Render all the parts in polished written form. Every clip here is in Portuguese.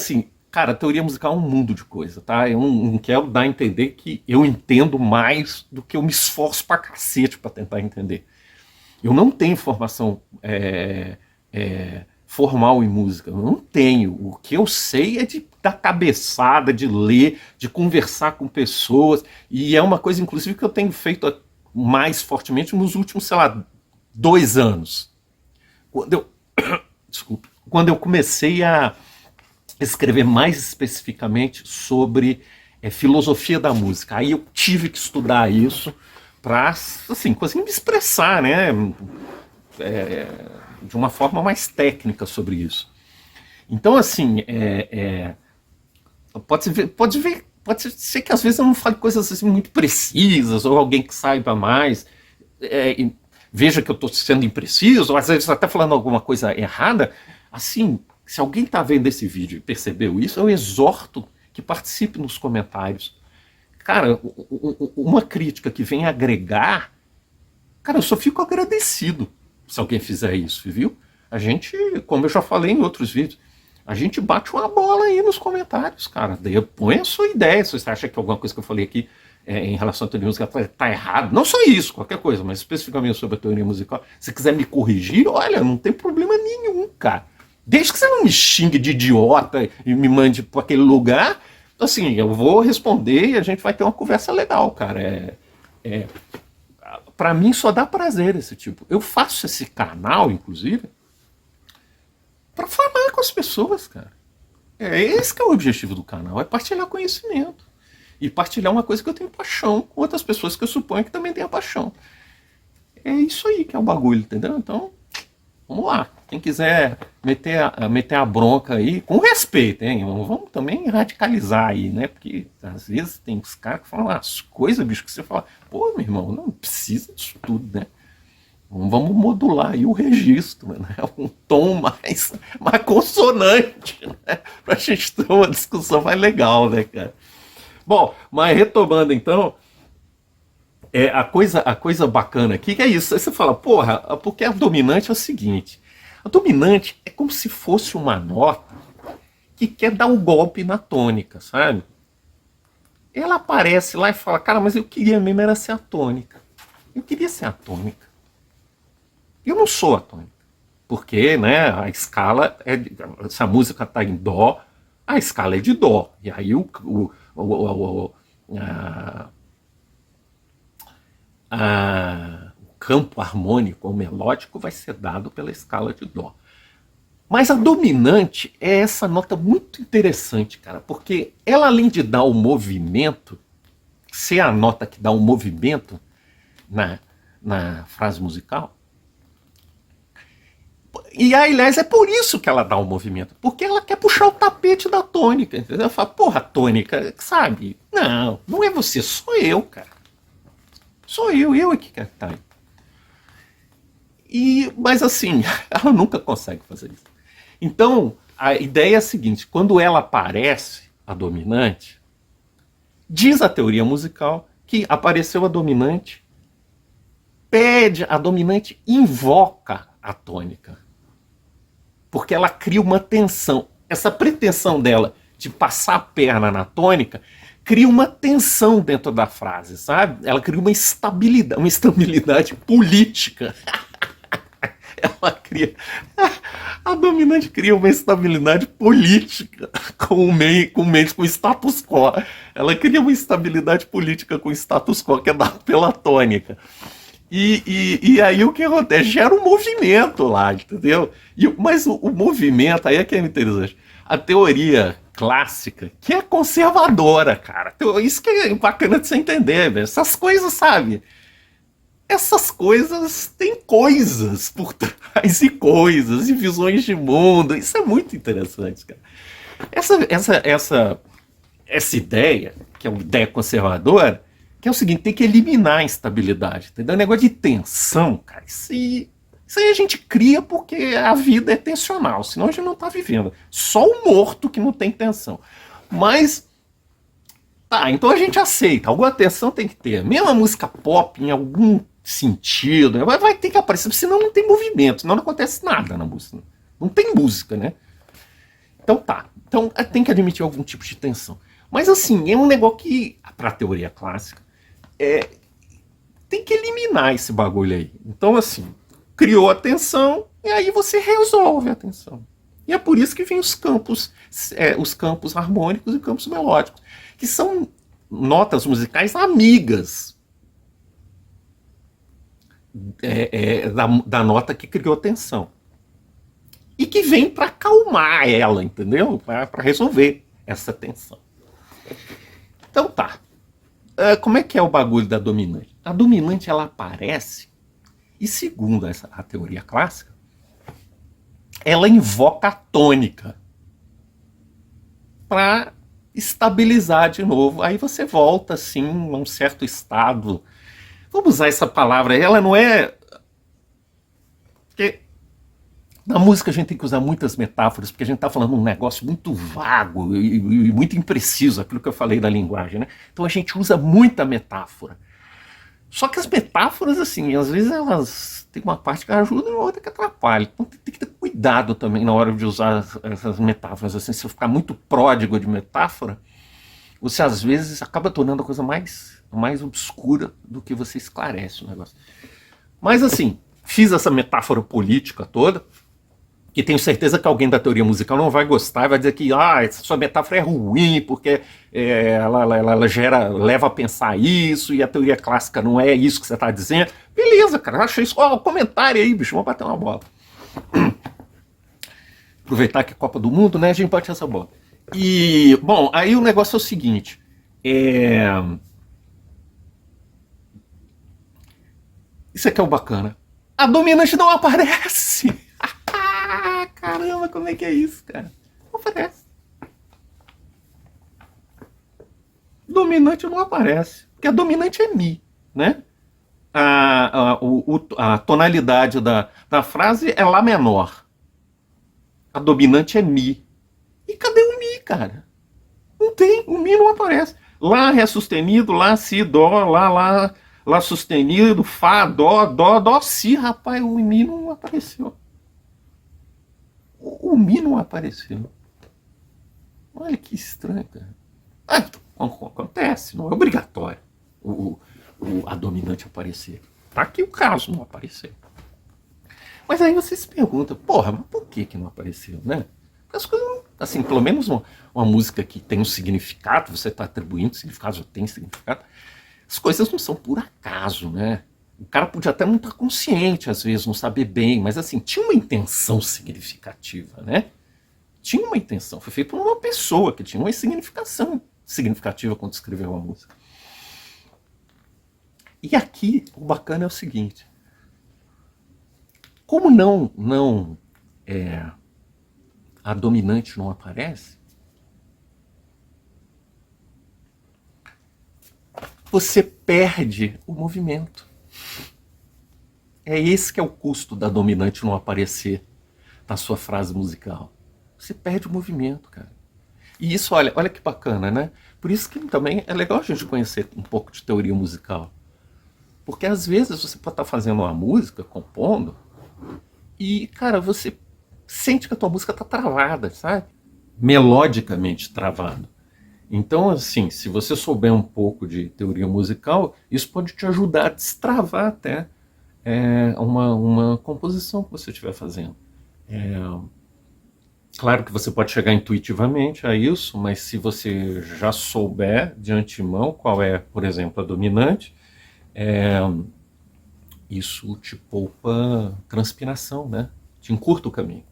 assim, cara, teoria musical é um mundo de coisa, tá? Eu não quero dar a entender que eu entendo mais do que eu me esforço pra cacete pra tentar entender. Eu não tenho formação formal em música, eu não tenho. O que eu sei é de dar cabeçada, de ler, de conversar com pessoas, e é uma coisa, inclusive, que eu tenho feito mais fortemente nos últimos, sei lá, 2 anos. Quando eu, desculpe, quando eu comecei a escrever mais especificamente sobre filosofia da música. Aí eu tive que estudar isso para, assim, conseguir me expressar, né, de uma forma mais técnica sobre isso. Então, assim, pode ser que às vezes eu não fale coisas assim muito precisas, ou alguém que saiba mais veja que eu estou sendo impreciso, ou às vezes até falando alguma coisa errada. Assim, se alguém está vendo esse vídeo e percebeu isso, eu exorto que participe nos comentários. Cara, uma crítica que vem agregar, cara, eu só fico agradecido se alguém fizer isso, viu? A gente, como eu já falei em outros vídeos, a gente bate uma bola aí nos comentários, cara. Daí põe a sua ideia, se você acha que alguma coisa que eu falei aqui em relação à teoria musical tá errado. Não só isso, qualquer coisa, mas especificamente sobre a teoria musical. Se quiser me corrigir, olha, não tem problema nenhum, cara. Desde que você não me xingue de idiota e me mande para aquele lugar, assim, eu vou responder e a gente vai ter uma conversa legal, cara. Para mim só dá prazer esse tipo. Eu faço esse canal, inclusive, para falar com as pessoas, cara. Esse que é o objetivo do canal, é partilhar conhecimento. E partilhar uma coisa que eu tenho paixão com outras pessoas que eu suponho que também tenham paixão. É isso aí que é o bagulho, entendeu? Então, vamos lá. Quem quiser meter a bronca aí, com respeito, hein? Vamos também radicalizar aí, né? Porque às vezes tem uns caras que falam umas coisas, bicho, que você fala, pô, meu irmão, não precisa disso tudo, né? Vamos modular aí o registro, né? Um tom mais consonante, né? Pra gente ter uma discussão mais legal, né, cara? Bom, mas retomando então, a coisa bacana aqui que é isso. Aí você fala, porra, porque a dominante é o seguinte: a dominante é como se fosse uma nota que quer dar um golpe na tônica, sabe? Ela aparece lá e fala, cara, mas eu queria mesmo era ser a tônica. Eu queria ser a tônica. Eu não sou a tônica. Porque, né, a escala se a música está em dó, a escala é de dó. E aí o campo harmônico ou melódico vai ser dado pela escala de dó. Mas a dominante é essa nota muito interessante, cara, porque ela, além de dar o movimento, ser a nota que dá o movimento na frase musical, e aliás é por isso que ela dá o movimento, porque ela quer puxar o tapete da tônica, entendeu? Ela fala, porra, tônica, sabe? Não é você, sou eu, cara. Sou eu é que quero estar aí. Mas assim, ela nunca consegue fazer isso. Então, a ideia é a seguinte: quando ela aparece, a dominante, diz a teoria musical que apareceu a dominante, a dominante invoca a tônica. Porque ela cria uma tensão. Essa pretensão dela de passar a perna na tônica cria uma tensão dentro da frase, sabe? Ela cria uma estabilidade política. Ela cria. A dominante cria uma estabilidade política com o status quo. Ela cria uma estabilidade política com o status quo que é dado pela tônica. E aí o que acontece? Gera um movimento lá, entendeu? Mas o movimento, aí é que é interessante. A teoria clássica, que é conservadora, cara. Isso que é bacana de você entender, velho. Essas coisas, sabe? Essas coisas têm coisas por trás e coisas, e visões de mundo. Isso é muito interessante, cara. Essa ideia, que é uma ideia conservadora, que é o seguinte: tem que eliminar a instabilidade, entendeu? O negócio de tensão, cara, isso aí a gente cria porque a vida é tensional, senão a gente não tá vivendo. Só o morto que não tem tensão. Mas, tá, então a gente aceita, alguma tensão tem que ter. Mesmo a música pop, em algum sentido, vai ter que aparecer, senão não tem movimento, senão não acontece nada na música. Não tem música, né? Então tá. Então tem que admitir algum tipo de tensão. Mas assim, é um negócio que, para a teoria clássica, tem que eliminar esse bagulho aí. Então assim, criou a tensão e aí você resolve a tensão. E é por isso que vem os campos harmônicos e campos melódicos, que são notas musicais amigas da nota que criou a tensão. E que vem para acalmar ela, entendeu? Para resolver essa tensão. Então tá. Como é que é o bagulho da dominante? A dominante, ela aparece, e segundo a teoria clássica, ela invoca a tônica para estabilizar de novo. Aí você volta, assim, a um certo estado. Vamos usar essa palavra. Ela não é... Porque na música a gente tem que usar muitas metáforas, porque a gente está falando um negócio muito vago e muito impreciso, aquilo que eu falei da linguagem, né? Então a gente usa muita metáfora. Só que as metáforas, assim, às vezes elas têm uma parte que ajuda e outra que atrapalha. Então tem que ter cuidado também na hora de usar essas metáforas. Assim, se eu ficar muito pródigo de metáfora, você às vezes acaba tornando a coisa mais obscura do que você esclarece o negócio. Mas assim, fiz essa metáfora política toda, que tenho certeza que alguém da teoria musical não vai gostar, vai dizer que essa sua metáfora é ruim, porque ela leva a pensar isso, e a teoria clássica não é isso que você está dizendo. Beleza, cara, achei isso. Comentário aí, bicho, vamos bater uma bola. Aproveitar que é Copa do Mundo, né, a gente bate essa bola. E, bom, aí o negócio é o seguinte, isso aqui é o bacana. A dominante não aparece. Caramba, como é que é isso, cara? Não aparece. Dominante não aparece. Porque a dominante é Mi, né? A tonalidade da frase é Lá menor. A dominante é Mi. E cadê o Mi, cara? Não tem, o Mi não aparece. Lá Ré sustenido, Lá Si, Dó, Lá sustenido, Fá, Dó, Si, rapaz, o Mi não apareceu. O Mi não apareceu. Olha que estranho, cara. Acontece, não é obrigatório a dominante aparecer. Tá aqui o caso, não apareceu. Mas aí você se pergunta, porra, mas por que não apareceu, né? Porque as coisas, assim, pelo menos uma música que tem um significado, você está atribuindo significado, já tem significado, as coisas não são por acaso, né? O cara podia até não estar consciente, às vezes, não saber bem, mas assim, tinha uma intenção significativa, né? Tinha uma intenção, foi feito por uma pessoa que tinha uma significação significativa quando escreveu a música. E aqui, o bacana é o seguinte, como a dominante não aparece, você perde o movimento. É esse que é o custo da dominante não aparecer na sua frase musical. Você perde o movimento, cara. E isso, olha que bacana, né? Por isso que também é legal a gente conhecer um pouco de teoria musical. Porque às vezes você pode estar fazendo uma música, compondo, e, cara, você sente que a tua música está travada, sabe? Melodicamente travada. Então, assim, se você souber um pouco de teoria musical, isso pode te ajudar a destravar até uma composição que você estiver fazendo. Claro que você pode chegar intuitivamente a isso, mas se você já souber de antemão qual é, por exemplo, a dominante, isso te poupa transpiração, né? Te encurta o caminho.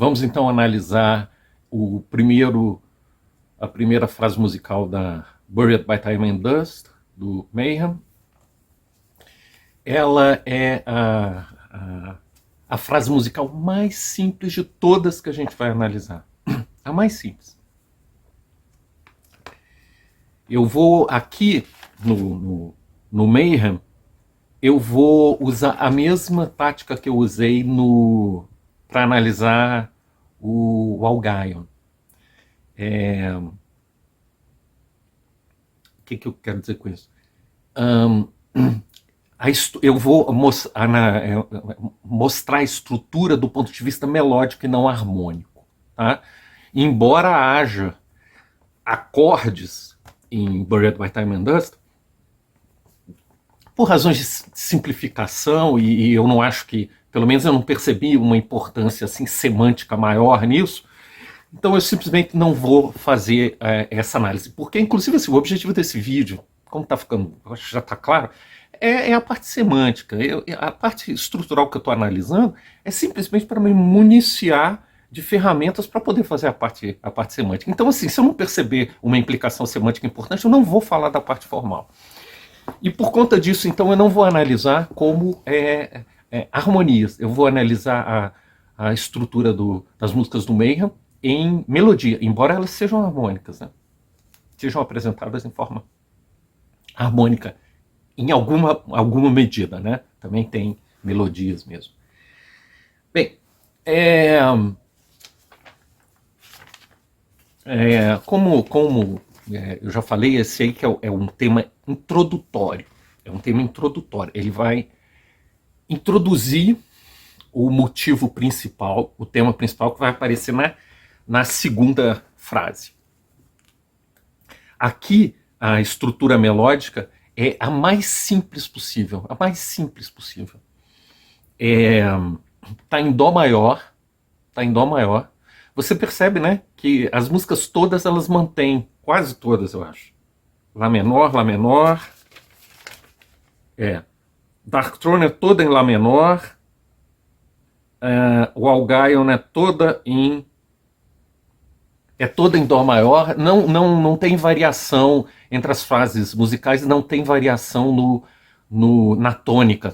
Vamos então analisar a primeira frase musical da Buried by Time and Dust, do Mayhem. Ela é a frase musical mais simples de todas que a gente vai analisar. A mais simples. Eu vou aqui no Mayhem, eu vou usar a mesma tática que eu usei para analisar o Algaion. O que eu quero dizer com isso? Eu vou mostrar a estrutura do ponto de vista melódico e não harmônico. Tá? Embora haja acordes em Buried by Time and Dust, por razões de simplificação, e eu não acho que, pelo menos eu não percebi uma importância assim, semântica maior nisso, então eu simplesmente não vou fazer essa análise. Porque, inclusive, assim, o objetivo desse vídeo, como está ficando, acho que já está claro, é a parte semântica. A parte estrutural que eu estou analisando é simplesmente para me municiar de ferramentas para poder fazer a parte semântica. Então, assim, se eu não perceber uma implicação semântica importante, eu não vou falar da parte formal. E por conta disso, então, eu não vou analisar como harmonias. Eu vou analisar a estrutura das músicas do Mayhem em melodia, embora elas sejam harmônicas, né? Sejam apresentadas em forma harmônica, em alguma medida, né? Também tem melodias mesmo. Bem, como eu já falei, esse aí que é um tema introdutório. É um tema introdutório. Ele vai introduzir o motivo principal, o tema principal que vai aparecer na segunda frase. Aqui, a estrutura melódica é a mais simples possível. A mais simples possível. Tá em Dó maior. Tá em Dó maior. Você percebe, né, que as músicas todas elas mantêm, quase todas, eu acho. Lá menor, Lá menor. Dark Throne é toda em Lá menor. O Algaion é toda em Dó maior. Não tem variação entre as frases musicais, não tem variação na tônica.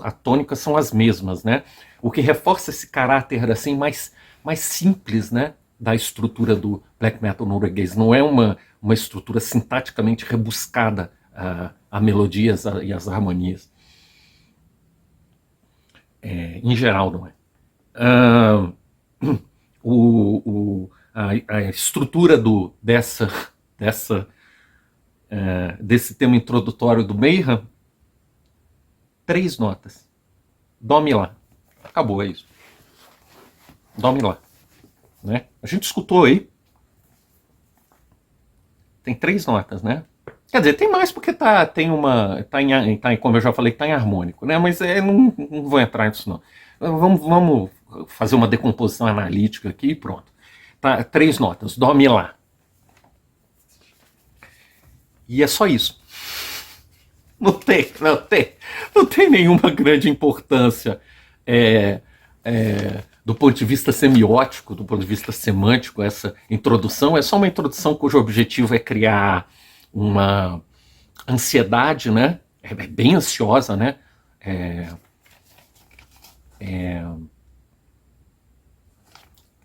As tônicas são as mesmas, né? O que reforça esse caráter assim mais simples, né, da estrutura do black metal norueguês. Não é uma estrutura sintaticamente rebuscada a melodias e as harmonias. Em geral, não é. A estrutura desse tema introdutório do Mayhem, 3 notas. Dó, Mi, Lá. Acabou, é isso. Dó, Mi, Lá. Né? A gente escutou aí. Tem 3 notas, né? Quer dizer, tem mais porque como eu já falei, está em harmônico, né? Mas não vou entrar nisso, não. Vamos fazer uma decomposição analítica aqui e pronto. Tá, 3 notas. Dó, Mi, Lá. E é só isso. Não tem nenhuma grande importância do ponto de vista semiótico, do ponto de vista semântico. Essa introdução é só uma introdução cujo objetivo é criar uma ansiedade, né? É bem ansiosa, né?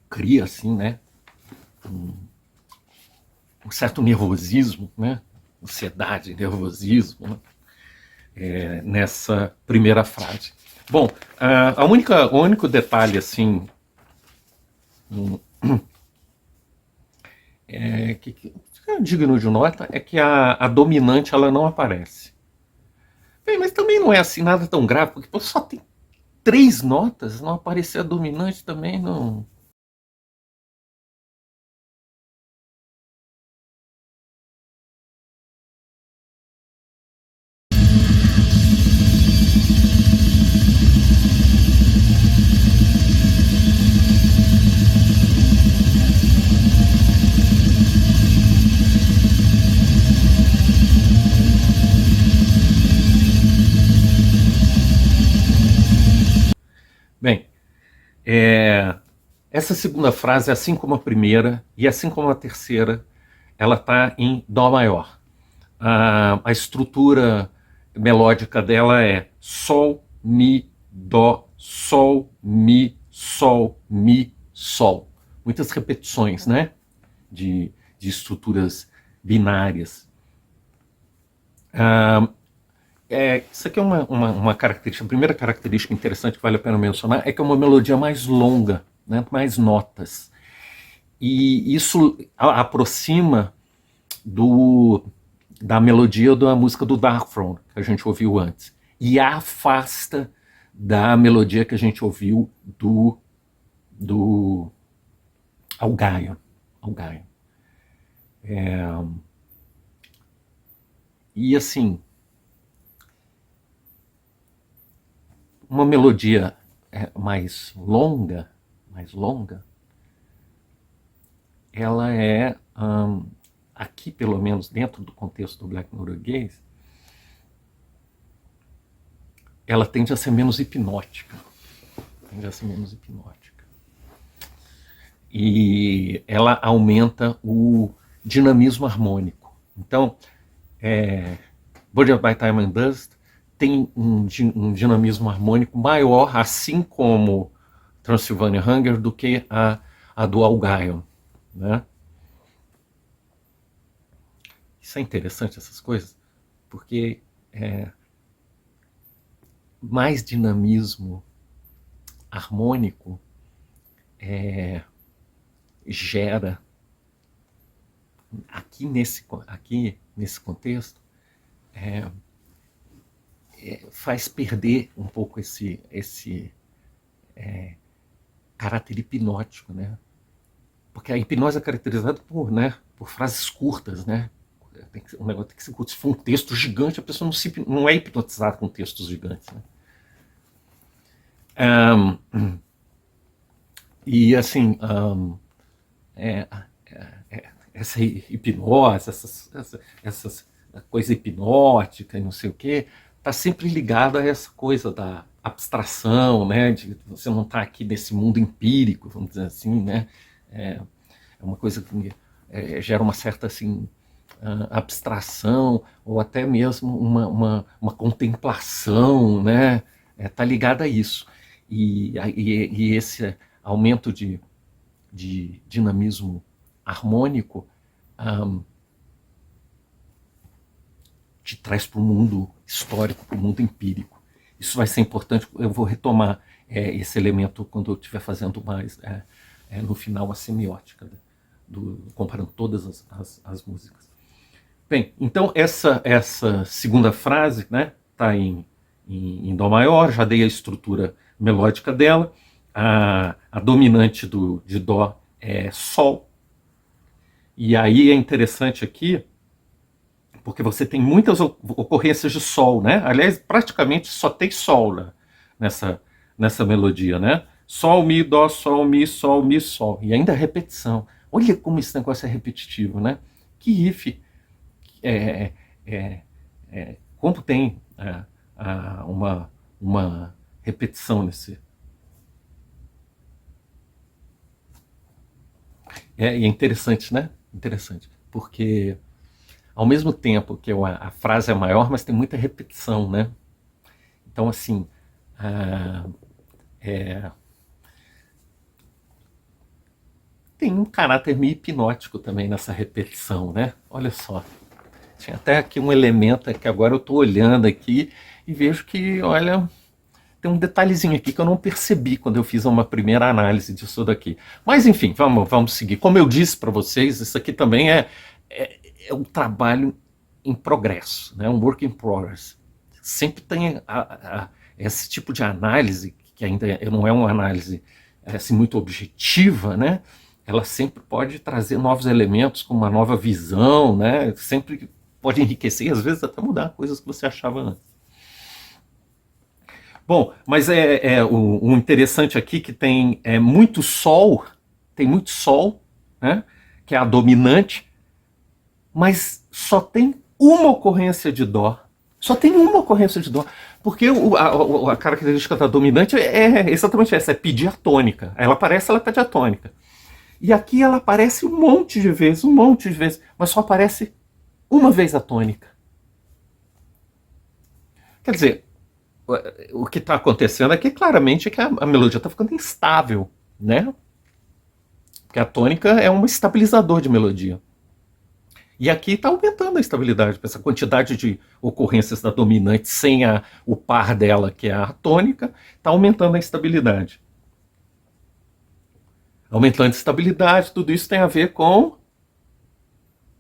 Cria, assim, né? Um certo nervosismo, né? Ansiedade, nervosismo, né? Nessa primeira frase. Bom, o único detalhe, assim, que é digno de nota é que a dominante ela não aparece. Bem, mas também não é assim nada tão grave, porque só tem 3 notas, não aparecer a dominante também não. Bem, Essa segunda frase, assim como a primeira e assim como a terceira, ela está em Dó maior. A estrutura melódica dela é Sol, Mi, Dó, Sol, Mi, Sol, Mi, Sol. Muitas repetições, né? De estruturas binárias. Isso aqui é uma característica. A primeira característica interessante que vale a pena mencionar é que é uma melodia mais longa, né? Mais notas. E isso aproxima da melodia da música do Darkthrone, que a gente ouviu antes, e a afasta da melodia que a gente ouviu do Algaio. E assim, uma melodia mais longa, ela é, aqui pelo menos dentro do contexto do Black Norueguês, ela tende a ser menos hipnótica. E ela aumenta o dinamismo harmônico. Então, Birds by Time and Dust tem um dinamismo harmônico maior, assim como Transylvania Hunger, do que a do Algaio, né? Isso é interessante, essas coisas, porque mais dinamismo harmônico gera, aqui nesse contexto, faz perder um pouco esse caráter hipnótico, né? Porque a hipnose é caracterizada por frases curtas, né? O negócio tem que ser curto. Se for um texto gigante, a pessoa não é hipnotizada com textos gigantes, né? E assim, essa hipnose, essa coisa hipnótica e não sei o quê, está sempre ligada a essa coisa da abstração, né? De você não estar aqui nesse mundo empírico, vamos dizer assim, né? É uma coisa que gera uma certa assim, abstração, ou até mesmo uma contemplação, né? Está ligada a isso. E esse aumento de dinamismo harmônico te traz para o mundo histórico, para o mundo empírico. Isso vai ser importante, eu vou retomar esse elemento quando eu estiver fazendo mais, no final, a semiótica, comparando todas as músicas. Bem, então essa segunda frase, né, está em Dó maior, já dei a estrutura melódica dela. A dominante de Dó é Sol. E aí é interessante aqui, porque você tem muitas ocorrências de Sol, né? Aliás, praticamente só tem Sol, né, nessa melodia, né? Sol, Mi, Dó, Sol, Mi, Sol, Mi, Sol. E ainda a repetição. Olha como esse negócio é repetitivo, né? Que riff. Como tem uma repetição nesse. E é interessante, né? Interessante. Porque ao mesmo tempo que a frase é maior, mas tem muita repetição, né? Então, assim, tem um caráter meio hipnótico também nessa repetição, né? Olha só. Tinha até aqui um elemento que agora eu estou olhando aqui e vejo que, olha, tem um detalhezinho aqui que eu não percebi quando eu fiz uma primeira análise disso daqui. Mas, enfim, vamos seguir. Como eu disse para vocês, isso aqui também é um trabalho em progresso, né? Um work in progress. Sempre tem esse tipo de análise, que ainda não é uma análise assim, muito objetiva, né? Ela sempre pode trazer novos elementos com uma nova visão, né? Sempre pode enriquecer e às vezes até mudar coisas que você achava antes. Bom, mas o interessante aqui que tem muito Sol, né? Que é a dominante, mas só tem uma ocorrência de Dó. Só tem uma ocorrência de dó. Porque a característica da dominante é exatamente essa, é pedir a tônica. Ela aparece, ela pede a tônica. E aqui ela aparece um monte de vezes, mas só aparece uma vez a tônica. Quer dizer, o que está acontecendo aqui claramente é que a melodia está ficando instável, né? Porque a tônica é um estabilizador de melodia. E aqui está aumentando a estabilidade, essa quantidade de ocorrências da dominante sem o par dela, que é a tônica, está aumentando a estabilidade. Aumentando a estabilidade, tudo isso tem a ver com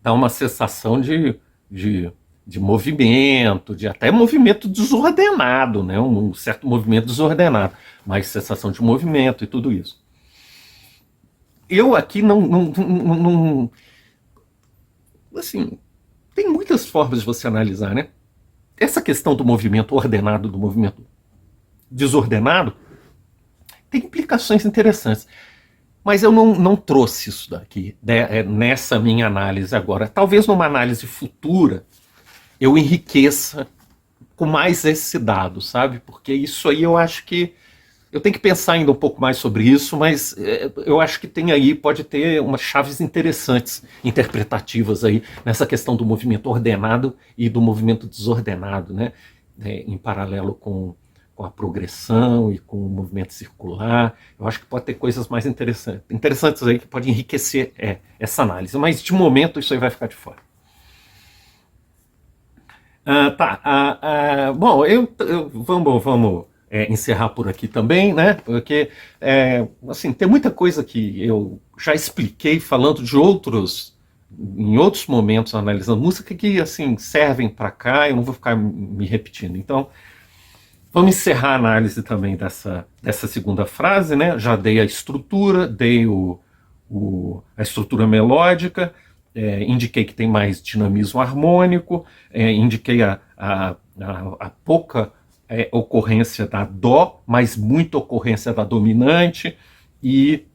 dar uma sensação de, de movimento, de até movimento desordenado, né? Um certo movimento desordenado, mas sensação de movimento e tudo isso. Eu aqui não assim, tem muitas formas de você analisar, né? Essa questão do movimento ordenado, do movimento desordenado, tem implicações interessantes. Mas eu não trouxe isso daqui nessa minha análise agora. Talvez numa análise futura eu enriqueça com mais esse dado, sabe? Porque isso aí eu acho que eu tenho que pensar ainda um pouco mais sobre isso, mas eu acho que tem aí, pode ter umas chaves interessantes, interpretativas aí, nessa questão do movimento ordenado e do movimento desordenado, né? Em paralelo com a progressão e com o movimento circular. Eu acho que pode ter coisas mais interessantes aí que podem enriquecer essa análise. Mas de momento isso aí vai ficar de fora. Bom, vamos encerrar por aqui também, né? Porque assim, tem muita coisa que eu já expliquei falando de em outros momentos analisando música que assim servem para cá. Eu não vou ficar me repetindo. Então, vamos encerrar a análise também dessa segunda frase, né? Já dei a estrutura, dei a estrutura melódica, indiquei que tem mais dinamismo harmônico, indiquei a pouca ocorrência da dó, mas muita ocorrência da dominante e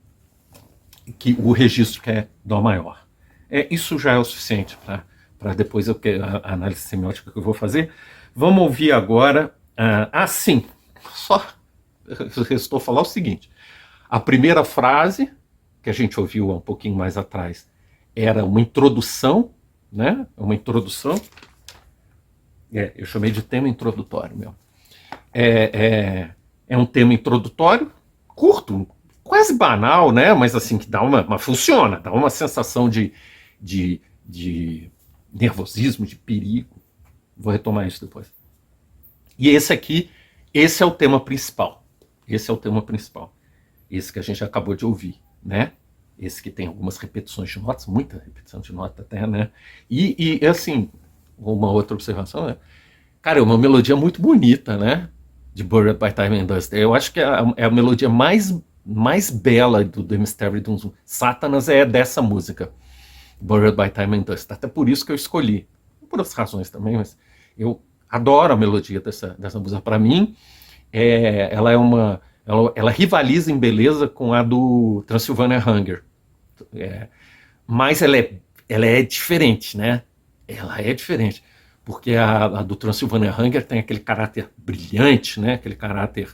que o registro que é dó maior. Isso já é o suficiente para depois a análise semiótica que eu vou fazer. Vamos ouvir agora. Sim, só restou falar o seguinte: a primeira frase que a gente ouviu há um pouquinho mais atrás era uma introdução, né? Uma introdução. Eu chamei de tema introdutório, meu. É um tema introdutório, curto, quase banal, né? Mas assim, que funciona, dá uma sensação de nervosismo, de perigo. Vou retomar isso depois. E esse é o tema principal. Esse é o tema principal. Esse que a gente acabou de ouvir, né? Esse que tem algumas repetições de notas, muita repetição de nota até, né? E assim, uma outra observação, né? Cara, é uma melodia muito bonita, né? De Buried by Time and Dust. Eu acho que é a melodia mais bela do The Mystery of Satanas é dessa música, Buried by Time and Dust. Até por isso que eu escolhi. Por outras razões também, mas eu adoro a melodia dessa música. Para mim, ela é ela rivaliza em beleza com a do Transylvania Hunger. Mas ela é diferente, né? Ela é diferente. Porque a do Transylvania Hunger tem aquele caráter brilhante, né? Aquele caráter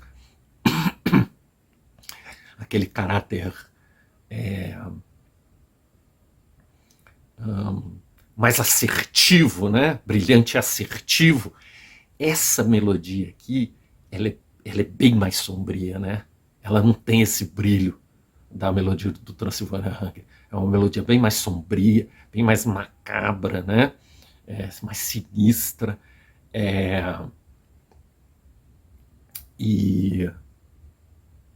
mais assertivo, né? Brilhante e assertivo. Essa melodia aqui, ela é bem mais sombria, né? Ela não tem esse brilho da melodia do Transylvania Hunger. É uma melodia bem mais sombria, bem mais macabra, né? Mais sinistra.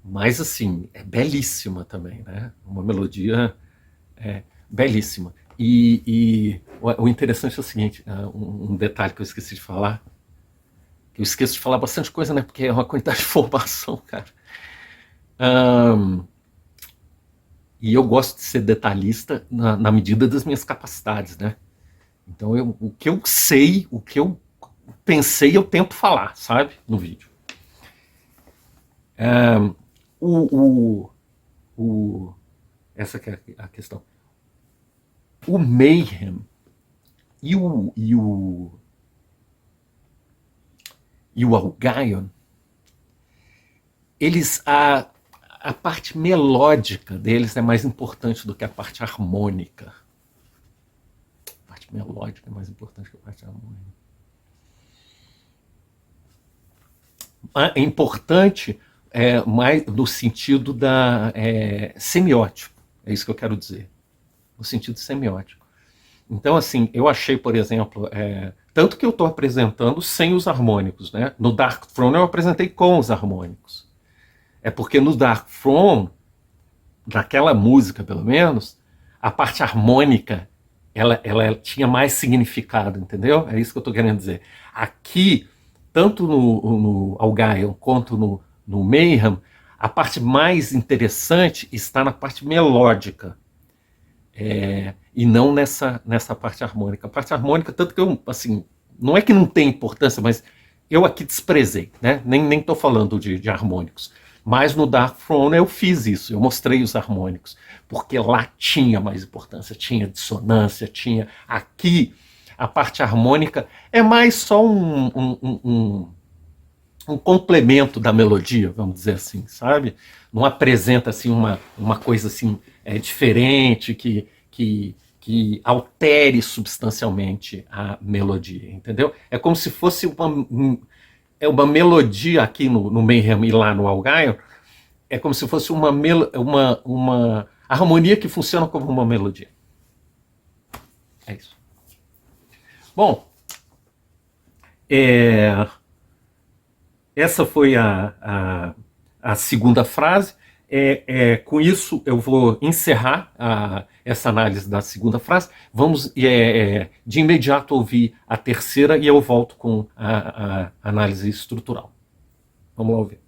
Mas assim, é belíssima também, né? Uma melodia belíssima. E o interessante é o seguinte, um detalhe que eu esqueci de falar, eu esqueço de falar bastante coisa, né? Porque é uma quantidade de informação, cara. E eu gosto de ser detalhista na medida das minhas capacidades, né? Então, o que eu sei, o que eu pensei, eu tento falar, sabe? No vídeo. Essa que é a questão. O Mayhem e o e o Algaion, a parte melódica deles é mais importante do que a parte harmônica. A parte melódica é mais importante que a parte harmônica. É importante mais no sentido da semiótico. É isso que eu quero dizer. No sentido semiótico. Então, assim, eu achei, por exemplo, tanto que eu estou apresentando sem os harmônicos, né? No Dark Throne eu apresentei com os harmônicos. É porque no Dark Throne, daquela música pelo menos, a parte harmônica ela tinha mais significado, entendeu? É isso que eu estou querendo dizer. Aqui, tanto no Algaion quanto no Mayhem, a parte mais interessante está na parte melódica. E não nessa parte harmônica. A parte harmônica, tanto que eu, assim, não é que não tem importância, mas eu aqui desprezei, né? Nem estou falando de harmônicos. Mas no Dark Throne eu fiz isso, eu mostrei os harmônicos, porque lá tinha mais importância, tinha dissonância, tinha... Aqui, a parte harmônica é mais só um complemento da melodia, vamos dizer assim, sabe? Não apresenta assim uma coisa assim diferente que altere substancialmente a melodia, entendeu? É como se fosse uma melodia aqui no Mayhem e lá no Algaion, é como se fosse uma harmonia que funciona como uma melodia. É isso. Bom, essa foi a segunda frase. Com isso, eu vou encerrar essa análise da segunda frase. Vamos de imediato ouvir a terceira e eu volto com a análise estrutural. Vamos lá ouvir.